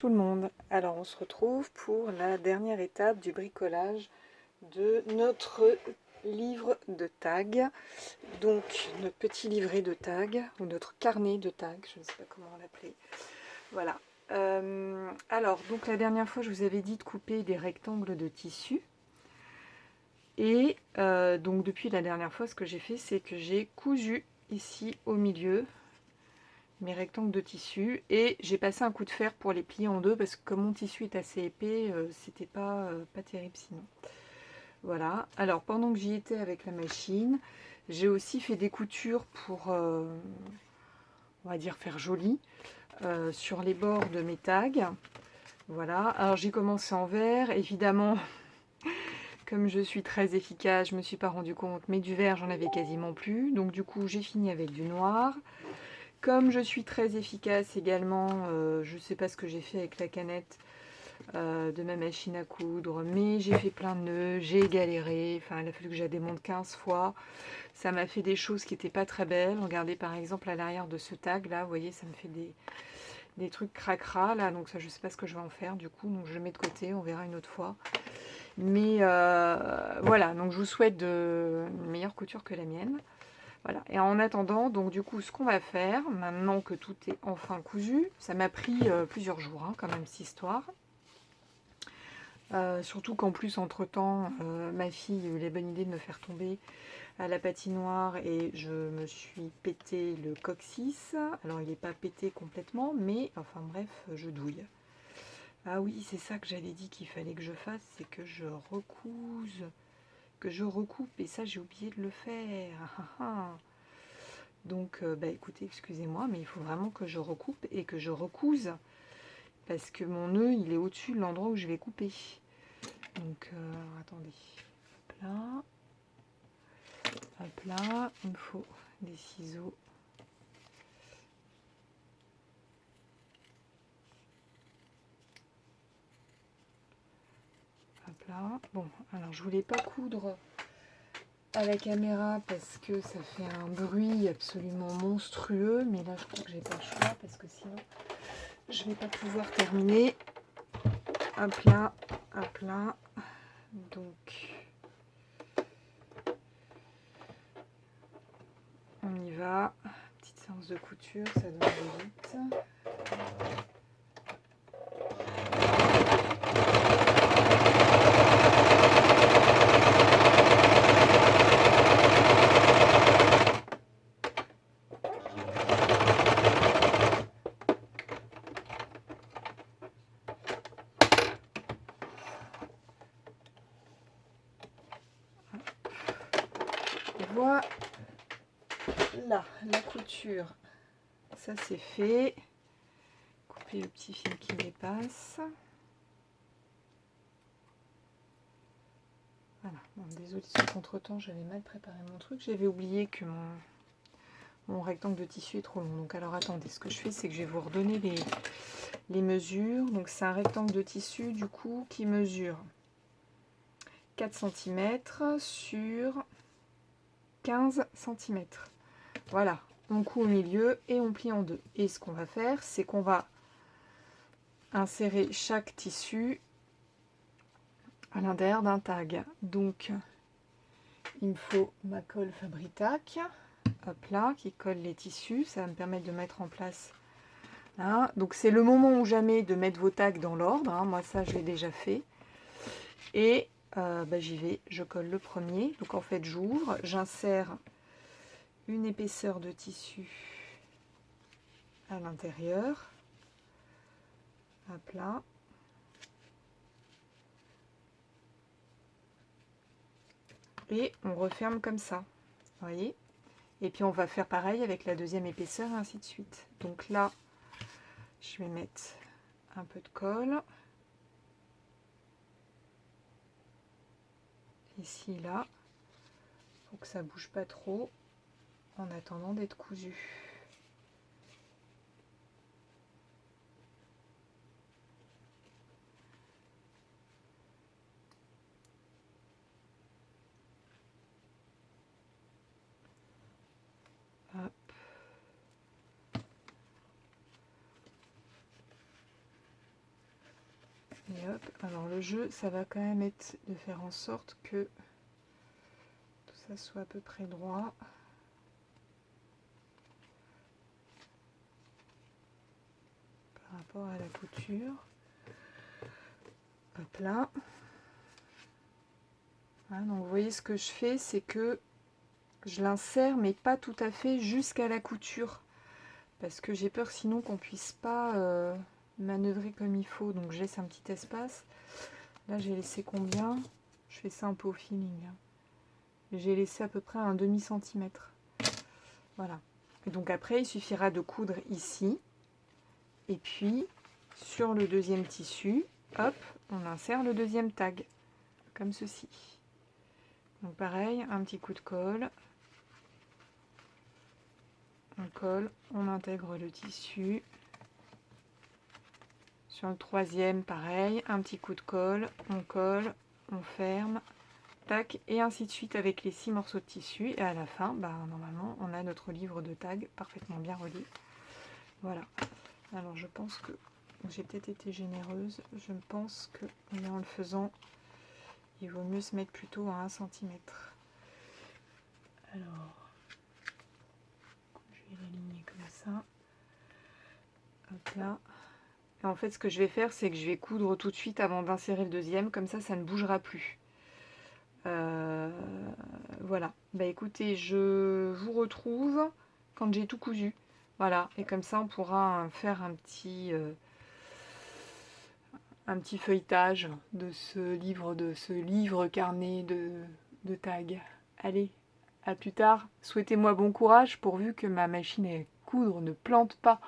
tout le monde. Alors on se retrouve pour la dernière étape du bricolage de notre livre de tags. Donc notre petit livret de tags, ou notre carnet de tags, je ne sais pas comment l'appeler. Voilà. Alors donc la dernière fois je vous avais dit de couper des rectangles de tissu. Et donc depuis la dernière fois ce que j'ai fait c'est que j'ai cousu ici au milieu mes rectangles de tissu et j'ai passé un coup de fer pour les plier en deux parce que comme mon tissu est assez épais, c'était pas terrible sinon. Voilà, alors pendant que j'y étais avec la machine, j'ai aussi fait des coutures pour, on va dire, faire joli sur les bords de mes tags. Voilà, alors j'ai commencé en vert, évidemment. Comme je suis très efficace, je me suis pas rendu compte, mais du vert j'en avais quasiment plus, donc du coup j'ai fini avec du noir. Comme je suis très efficace également, je ne sais pas ce que j'ai fait avec la canette de ma machine à coudre, mais j'ai fait plein de nœuds, j'ai galéré, enfin il a fallu que je la démonte 15 fois. Ça m'a fait des choses qui n'étaient pas très belles. Regardez par exemple à l'arrière de ce tag là, vous voyez, ça me fait des trucs cracra là, donc ça je ne sais pas ce que je vais en faire du coup, donc je le mets de côté, on verra une autre fois. Mais voilà, donc je vous souhaite une meilleure couture que la mienne. Voilà. Et en attendant, donc du coup, ce qu'on va faire, maintenant que tout est enfin cousu, ça m'a pris plusieurs jours, hein, quand même, cette histoire. Surtout qu'en plus, entre-temps, ma fille a eu la bonne idée de me faire tomber à la patinoire et je me suis pété le coccyx. Alors, il n'est pas pété complètement, mais enfin bref, je douille. Ah oui, c'est ça que j'avais dit qu'il fallait que je fasse, c'est que je recouse, que je recoupe, et ça, j'ai oublié de le faire. Donc, bah écoutez, excusez-moi, mais il faut vraiment que je recoupe et que je recouse. Parce que mon nœud, il est au-dessus de l'endroit où je vais couper. Donc, attendez. Hop là. Il me faut des ciseaux. Hop là. Bon, alors je voulais pas coudre à la caméra parce que ça fait un bruit absolument monstrueux. Mais là, je crois que j'ai pas le choix parce que sinon, je vais pas pouvoir terminer. Hop là, hop là. Donc, on y va. Petite séance de couture, ça doit aller vite. Voilà, la couture, ça c'est fait. Couper le petit fil qui dépasse. Voilà, bon, désolé si contre-temps j'avais mal préparé mon truc. J'avais oublié que mon rectangle de tissu est trop long. Donc alors attendez, ce que je fais c'est que je vais vous redonner les mesures. Donc c'est un rectangle de tissu du coup qui mesure 4 cm sur 15 cm. Voilà, on coud au milieu et on plie en deux. Et ce qu'on va faire, c'est qu'on va insérer chaque tissu à l'intérieur d'un tag. Donc, il me faut ma colle Fabri-Tac, hop là, qui colle les tissus. Ça va me permettre de mettre en place. Là. Donc, c'est le moment ou jamais de mettre vos tags dans l'ordre. Hein. Moi, ça, je l'ai déjà fait. Et bah, j'y vais. Je colle le premier. Donc, en fait, j'ouvre, j'insère une épaisseur de tissu à l'intérieur. Hop là. Et on referme comme ça. Vous voyez? Et puis on va faire pareil avec la deuxième épaisseur et ainsi de suite. Donc là, je vais mettre un peu de colle. Ici, là, pour que ça bouge pas trop en attendant d'être cousu. Hop. Et hop, alors le jeu, ça va quand même être de faire en sorte que tout ça soit à peu près droit. Par rapport à la couture. Hop là. Voilà, donc vous voyez ce que je fais, c'est que je l'insère, mais pas tout à fait jusqu'à la couture. Parce que j'ai peur sinon qu'on puisse pas manœuvrer comme il faut. Donc je laisse un petit espace. Là j'ai laissé combien? Je fais ça un peu au feeling. J'ai laissé à peu près un demi-centimètre. Voilà. Et donc après il suffira de coudre ici. Et puis sur le deuxième tissu, hop, on insère le deuxième tag. Comme ceci. Donc pareil, un petit coup de colle. On colle, on intègre le tissu. Sur le troisième, pareil, un petit coup de colle, on ferme, tac, et ainsi de suite avec les 6 morceaux de tissu. Et à la fin, bah, normalement, on a notre livre de tags parfaitement bien relié. Voilà. Alors je pense que j'ai peut-être été généreuse. Je pense que en le faisant, il vaut mieux se mettre plutôt à 1 cm. Alors, je vais l'aligner comme ça. Hop là. Et en fait, ce que je vais faire, c'est que je vais coudre tout de suite avant d'insérer le deuxième. Comme ça ne bougera plus. Voilà. Bah écoutez, je vous retrouve quand j'ai tout cousu. Voilà. Et comme ça, on pourra faire un petit feuilletage de ce livre carnet de tags. Allez, à plus tard. Souhaitez-moi bon courage pourvu que ma machine à coudre ne plante pas.